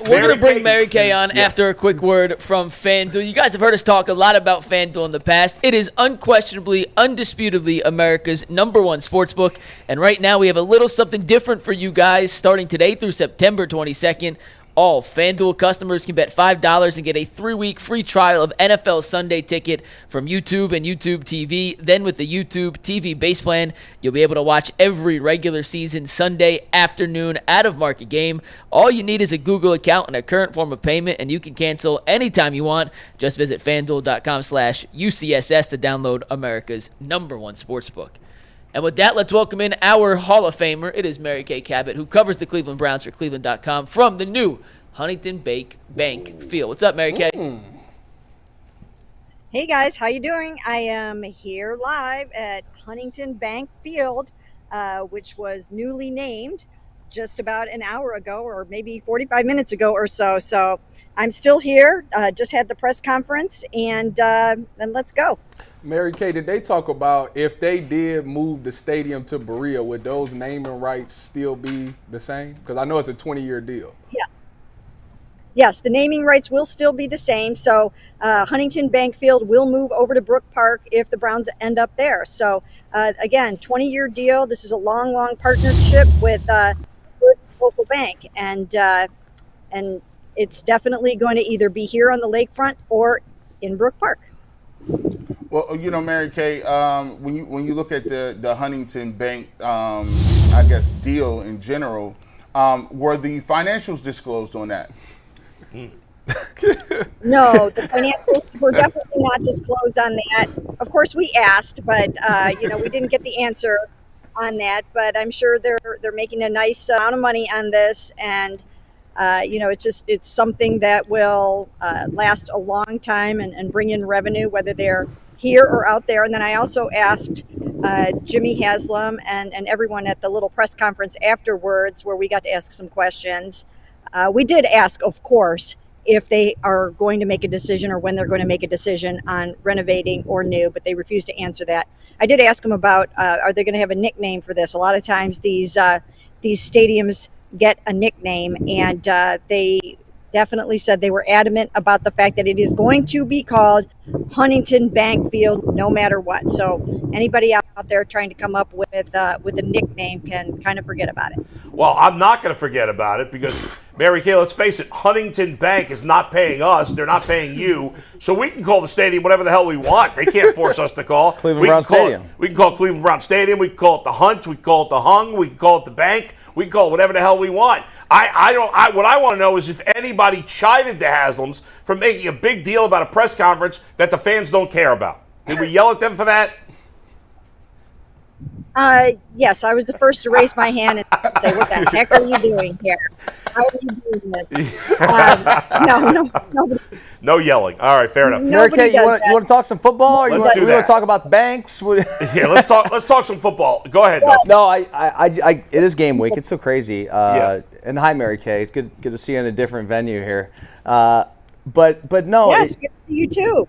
We're going to bring Mary Kay on after a quick word from FanDuel. You guys have heard us talk a lot about FanDuel in the past. It is unquestionably, undisputably America's #1 sportsbook. And right now we have a little something different for you guys starting today through September 22nd. All FanDuel customers can bet $5 and get a 3-week free trial of NFL Sunday Ticket from YouTube and YouTube TV. Then with the YouTube TV base plan, you'll be able to watch every regular season Sunday afternoon out-of-market game. All you need is a Google account and a current form of payment, and you can cancel anytime you want. Just visit FanDuel.com/UCSS to download America's #1 sportsbook. And with that, let's welcome in our Hall of Famer. It is Mary Kay Cabot, who covers the Cleveland Browns for Cleveland.com from the new Huntington Bank Field. What's up, Mary Kay? Hey, guys. How you doing? I am here live at Huntington Bank Field, which was newly named just about an hour ago or maybe 45 minutes ago or so. So I'm still here, just had the press conference, and let's go. Mary Kay, did they talk about if they did move the stadium to Berea, would those naming rights still be the same? Because I know it's a 20-year deal. Yes. Yes, the naming rights will still be the same. So Huntington Bank Field will move over to Brook Park if the Browns end up there. So, again, 20-year deal. This is a long, long partnership with local bank. And it's definitely going to either be here on the lakefront or in Brook Park. Well, you know, Mary Kay, when you look at the Huntington Bank, I guess, deal in general, were the financials disclosed on that? No, the financials were definitely not disclosed on that. Of course, we asked, but we didn't get the answer on that. But I'm sure they're making a nice amount of money on this, and it's something that will last a long time and bring in revenue, whether they're here or out there. And then I also asked Jimmy Haslam and everyone at the little press conference afterwards, where we got to ask some questions. We did ask, of course, if they are going to make a decision or when they're going to make a decision on renovating or new, but they refused to answer that. I did ask them about, are they going to have a nickname for this? A lot of times these stadiums get a nickname, and they definitely said they were adamant about the fact that it is going to be called Huntington Bank Field no matter what. So anybody out there trying to come up with a nickname can kind of forget about it. Well, I'm not going to forget about it because, Mary Kay, let's face it, Huntington Bank is not paying us. They're not paying you. So we can call the stadium whatever the hell we want. They can't force us to call. Cleveland Brown Stadium. We can call Cleveland Brown Stadium. We can call it the Hunt. We can call it the Hung. We can call it the Bank. We can call it whatever the hell we want. What I want to know is if anybody chided the Haslams for making a big deal about a press conference that the fans don't care about. Did we yell at them for that? Yes, I was the first to raise my hand and say, "What the heck are you doing here? How are you doing this?" No. No yelling. All right, fair enough. Mary Kay, you want to talk some football? Or you want to talk about banks? Yeah, let's talk some football. Go ahead. Yes. No, it is game week. It's so crazy. Yeah. And hi, Mary Kay. It's good to see you in a different venue here. But no. Yes, good to see you too.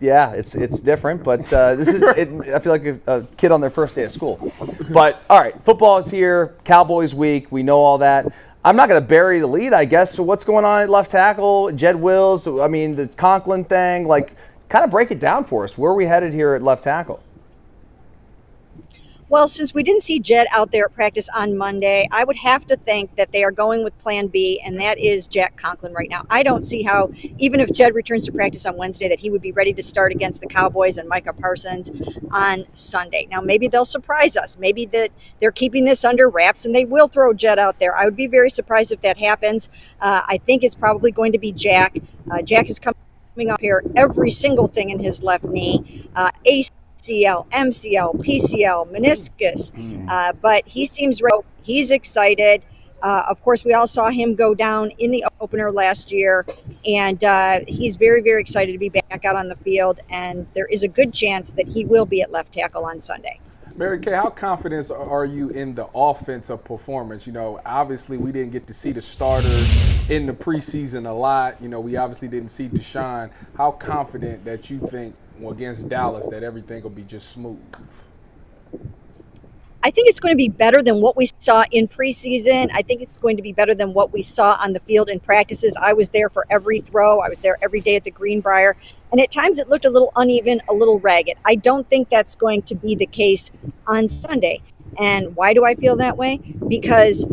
Yeah, it's different, but this is. I feel like a kid on their first day of school. But all right, football is here. Cowboys week. We know all that. I'm not going to bury the lead, I guess. So what's going on at left tackle? Jed Wills. I mean, the Conklin thing. Like, kind of break it down for us. Where are we headed here at left tackle? Well, since we didn't see Jed out there at practice on Monday, I would have to think that they are going with plan B, and that is Jack Conklin right now. I don't see how, even if Jed returns to practice on Wednesday, that he would be ready to start against the Cowboys and Micah Parsons on Sunday. Now, maybe they'll surprise us. Maybe that they're keeping this under wraps and they will throw Jed out there. I would be very surprised if that happens. I think it's probably going to be Jack. Jack is coming up here every single thing in his left knee. ACL, MCL, PCL, meniscus, but he seems ready. He's excited. Of course, we all saw him go down in the opener last year, and he's very, very excited to be back out on the field, and there is a good chance that he will be at left tackle on Sunday. Mary Kay, how confident are you in the offensive performance? Obviously we didn't get to see the starters in the preseason a lot. We obviously didn't see Deshaun. How confident that you think against Dallas that everything will be just smooth? I think it's going to be better than what we saw in preseason. I think it's going to be better than what we saw on the field in practices. I was there for every throw. I was there every day at the Greenbrier. And at times it looked a little uneven, a little ragged. I don't think that's going to be the case on Sunday. And why do I feel that way? Because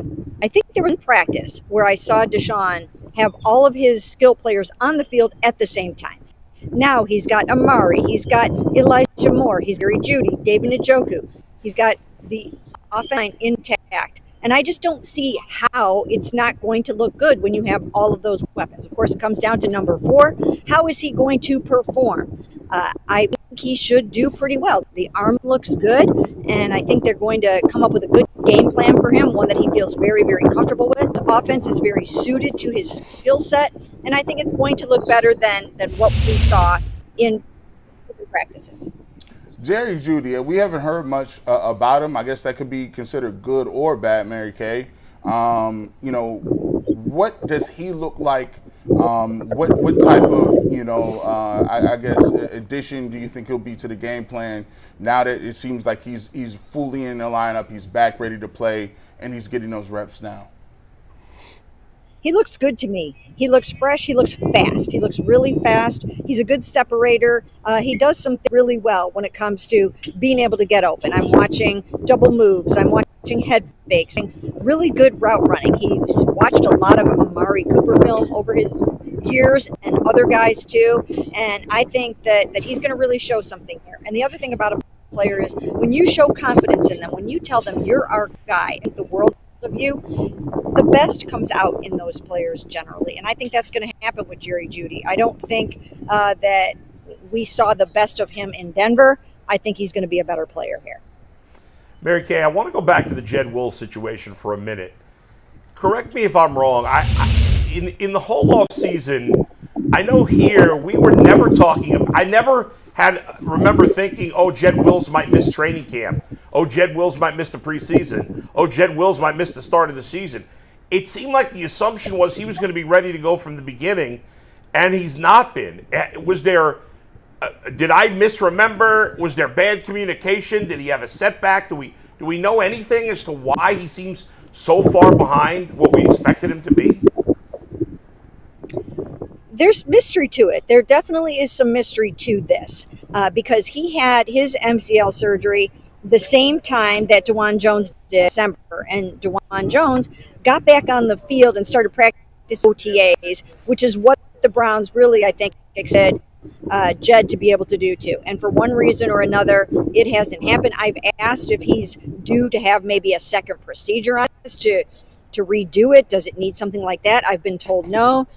I think there was in practice where I saw Deshaun have all of his skill players on the field at the same time. Now he's got Amari, he's got Elijah Moore, he's Jerry Jeudy, David Njoku. He's got the offense line intact. And I just don't see how it's not going to look good when you have all of those weapons. Of course, it comes down to number 4. How is he going to perform? I think he should do pretty well. The arm looks good, and I think they're going to come up with a good game plan for him, one that he feels very, very comfortable with. The offense is very suited to his skill set, and I think it's going to look better than what we saw in practices. Jerry Jeudy, we haven't heard much about him. I guess that could be considered good or bad, Mary Kay. What does he look like? What type of, I guess, addition do you think he'll be to the game plan now that it seems like he's fully in the lineup, he's back ready to play, and he's getting those reps now? He looks good to me. He looks fresh. He looks fast. He looks really fast. He's a good separator. He does something really well when it comes to being able to get open. I'm watching double moves. I'm watching head fakes. Really good route running. He's watched a lot of Amari Cooper film over his years and other guys too. And I think that he's going to really show something here. And the other thing about a player is when you show confidence in them, when you tell them you're our guy, the world of you, the best comes out in those players generally. And I think that's going to happen with Jerry Jeudy. I don't think that we saw the best of him in Denver. I think he's going to be a better player here. Mary Kay, I want to go back to the Jed Wills situation for a minute. Correct me if I'm wrong. In the whole off season, I know here we were never talking about, I never remember thinking, oh, Jed Wills might miss training camp. Oh, Jed Wills might miss the preseason. Oh, Jed Wills might miss the start of the season. It seemed like the assumption was he was going to be ready to go from the beginning, and he's not been. Was there, did I misremember? Was there bad communication? Did he have a setback? Do we know anything as to why he seems so far behind what we expected him to be? There's mystery to it. There definitely is some mystery to this because he had his MCL surgery the same time that DeJuan Jones did in December. And DeJuan Jones got back on the field and started practicing OTAs, which is what the Browns really, I think, expected Jed to be able to do too. And for one reason or another, it hasn't happened. I've asked if he's due to have maybe a second procedure on this to redo it. Does it need something like that? I've been told no.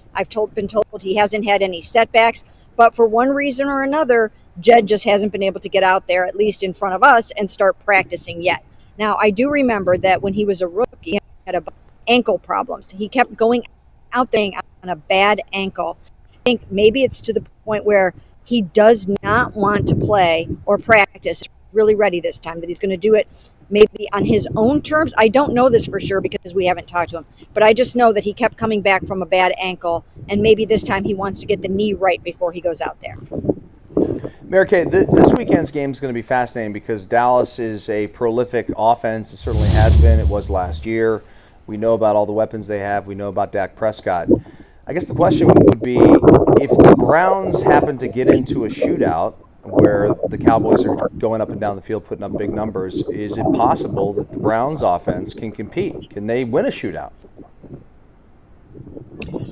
Been told he hasn't had any setbacks. But for one reason or another, Jed just hasn't been able to get out there, at least in front of us, and start practicing yet. Now, I do remember that when he was a rookie, he had ankle problems. He kept going out there on a bad ankle. I think maybe it's to the point where he does not want to play or practice really ready this time, that he's going to do it maybe on his own terms. I don't know this for sure because we haven't talked to him, but I just know that he kept coming back from a bad ankle, and maybe this time he wants to get the knee right before he goes out there. Mary Kay, this weekend's game is going to be fascinating because Dallas is a prolific offense. It certainly has been. It was last year. We know about all the weapons they have. We know about Dak Prescott. I guess the question would be, if the Browns happen to get into a shootout where the Cowboys are going up and down the field putting up big numbers, is it possible that the Browns offense can compete? Can they win a shootout?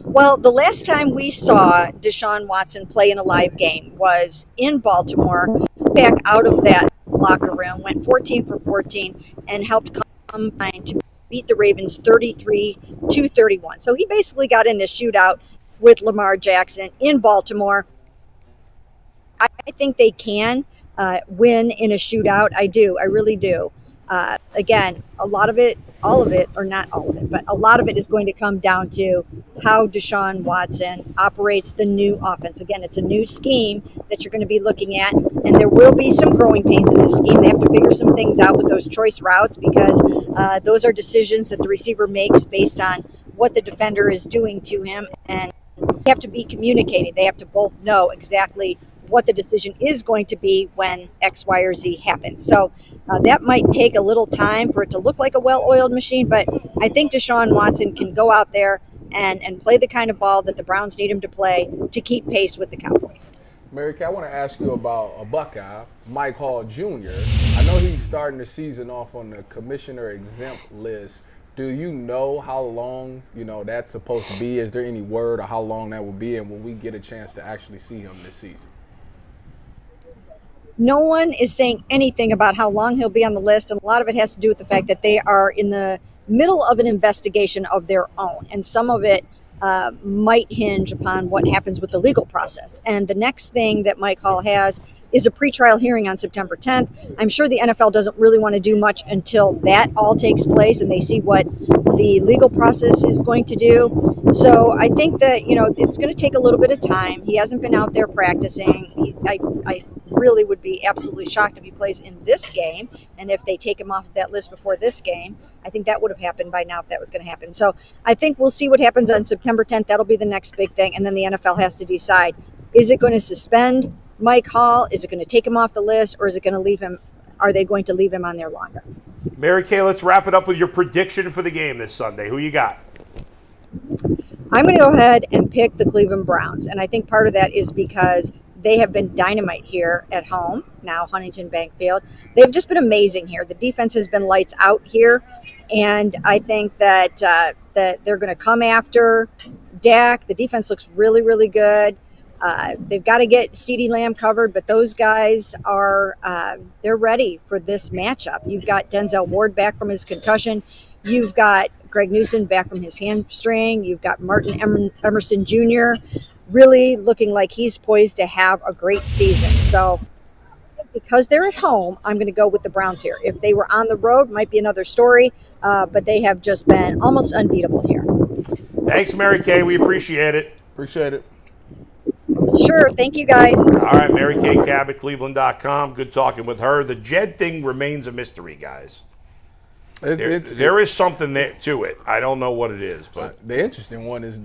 Well, the last time we saw Deshaun Watson play in a live game was in Baltimore, back out of that locker room, went 14 for 14 and helped combine to beat the Ravens 33-31. So he basically got in a shootout with Lamar Jackson in Baltimore. I think they can win in a shootout. I do. I really do. Again, a lot of it, all of it, or not all of it, but a lot of it is going to come down to how Deshaun Watson operates the new offense. Again, it's a new scheme that you're going to be looking at, and there will be some growing pains in this scheme. They have to figure some things out with those choice routes because those are decisions that the receiver makes based on what the defender is doing to him, and they have to be communicating. They have to both know exactly what the decision is going to be when X, Y, or Z happens. So that might take a little time for it to look like a well-oiled machine, but I think Deshaun Watson can go out there and play the kind of ball that the Browns need him to play to keep pace with the Cowboys. Mary Kay, I want to ask you about a Buckeye, Mike Hall Jr. I know he's starting the season off on the commissioner exempt list. Do you know how long, that's supposed to be? Is there any word or how long that will be? And will we get a chance to actually see him this season? No one is saying anything about how long he'll be on the list, and a lot of it has to do with the fact that they are in the middle of an investigation of their own, and some of it might hinge upon what happens with the legal process. And the next thing that Mike Hall has is a pretrial hearing on September 10th. I'm sure the NFL doesn't really want to do much until that all takes place and they see what the legal process is going to do. So I think that, it's going to take a little bit of time. He hasn't been out there practicing. I really would be absolutely shocked if he plays in this game. And if they take him off of that list before this game, I think that would have happened by now if that was going to happen. So I think we'll see what happens on September 10th. That'll be the next big thing. And then the NFL has to decide, is it going to suspend Mike Hall? Is it going to take him off the list, or is it going to leave him? Are they going to leave him on there longer? Mary Kay, let's wrap it up with your prediction for the game this Sunday. Who you got? I'm going to go ahead and pick the Cleveland Browns. And I think part of that is because they have been dynamite here at home, now Huntington Bank Field. They've just been amazing here. The defense has been lights out here. And I think that that they're going to come after Dak. The defense looks really, really good. They've got to get CeeDee Lamb covered, but those guys are they're ready for this matchup. You've got Denzel Ward back from his concussion. You've got Greg Newsome back from his hamstring. You've got Martin Emerson Jr. really looking like he's poised to have a great season. So because they're at home, I'm going to go with the Browns here. If they were on the road, might be another story, but they have just been almost unbeatable here. Thanks, Mary Kay. We appreciate it. Appreciate it. Sure. Thank you, guys. All right, Mary Kay Cabot, Cleveland.com. Good talking with her. The Jed thing remains a mystery, guys. There is something there to it. I don't know what it is, but the interesting one is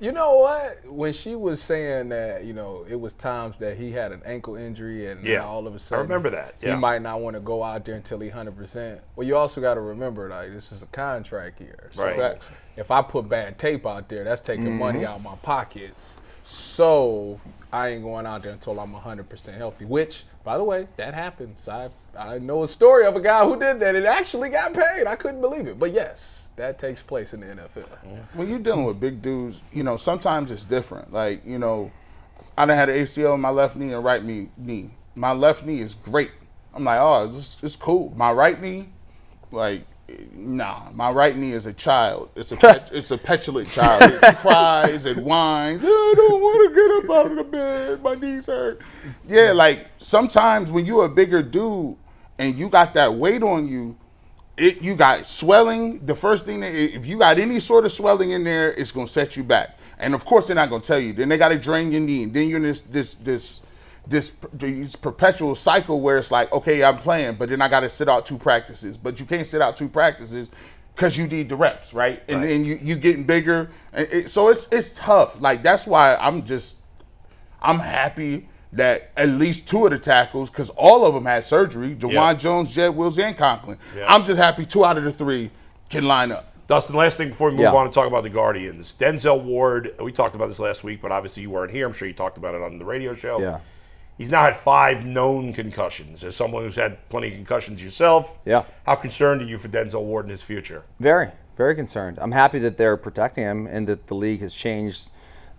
you know what? When she was saying that, it was times that he had an ankle injury and now all of a sudden I remember that. He might not want to go out there until he's 100%. Well, you also got to remember, this is a contract here. So right. Facts. If I put bad tape out there, that's taking money out of my pockets. So I ain't going out there until I'm 100% healthy, which, by the way, that happens. I know a story of a guy who did that. It actually got paid. I couldn't believe it. But, yes, that takes place in the NFL. When you're dealing with big dudes, sometimes it's different. Like, I done had an ACL in my left knee and right knee. My left knee is great. I'm like, oh, it's cool. My right knee, nah. My right knee is a child. It's a petulant child. It cries, it whines. I don't want to get up out of the bed. My knees hurt. Yeah, sometimes when you're a bigger dude and you got that weight on you, you got swelling. The first thing, if you got any sort of swelling in there, it's going to set you back. And of course, they're not going to tell you. Then they got to drain your knee. And then you're in this perpetual cycle where it's like, okay, I'm playing, but then I got to sit out 2 practices. But you can't sit out 2 practices because you need the reps, right? And then you getting bigger. So it's tough. That's why I'm happy that at least 2 of the tackles, because all of them had surgery, Jawan Jones, Jed Wills, and Conklin. Yeah. I'm just happy 2 out of the 3 can line up. Dustin, last thing before we move on and talk about the Guardians. Denzel Ward, we talked about this last week, but obviously you weren't here. I'm sure you talked about it on the radio show. Yeah. He's now had 5 known concussions. As someone who's had plenty of concussions yourself, how concerned are you for Denzel Ward and his future? Very, very concerned. I'm happy that they're protecting him and that the league has changed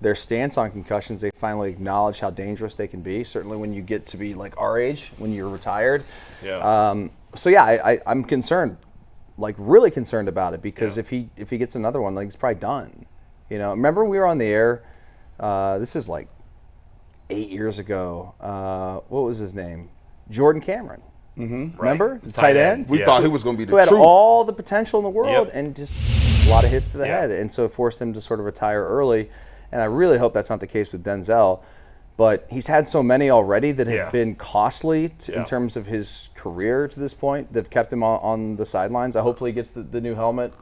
their stance on concussions. They finally acknowledge how dangerous they can be, certainly when you get to be like our age, when you're retired. Yeah. I'm concerned, really concerned about it, because if he gets another one, he's probably done. Remember we were on the air, this is 8 years ago. What was his name? Jordan Cameron. Mm-hmm. Remember? Right. The tight end? We thought he was going to be the truth. Who had truth. all the potential in the world and just a lot of hits to the head. And so it forced him to sort of retire early. And I really hope that's not the case with Denzel. But he's had so many already that have been costly in terms of his career to this point. They've kept him on the sidelines. I hopefully he gets the new helmet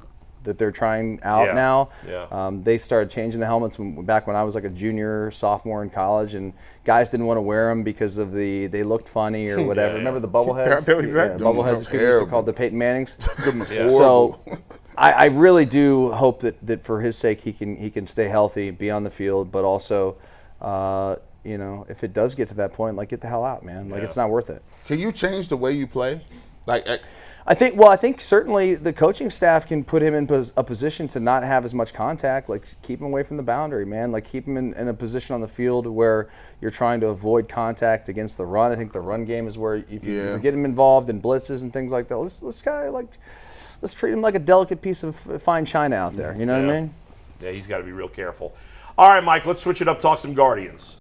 that they're trying out Yeah. now. Yeah. They started changing the helmets back when I was like a junior, sophomore in college, and guys didn't want to wear them because of they looked funny or whatever. Yeah. Remember the bubbleheads? Exactly. Yeah, bubbleheads. Used to Terrible. called the Peyton Mannings. Them was Yeah. horrible. So I really do hope that for his sake he can stay healthy, be on the field, but also, if it does get to that point, like get the hell out, man. Like it's not worth it. Can you change the way you play? Like, I think certainly the coaching staff can put him in a position to not have as much contact, like keep him away from the boundary, man. Like keep him in a position on the field where you're trying to avoid contact against the run. I think the run game is where if you get him involved in blitzes and things like that, let's treat him like a delicate piece of fine china out there. You know what I mean? Yeah, he's got to be real careful. All right, Mike, let's switch it up, talk some Guardians.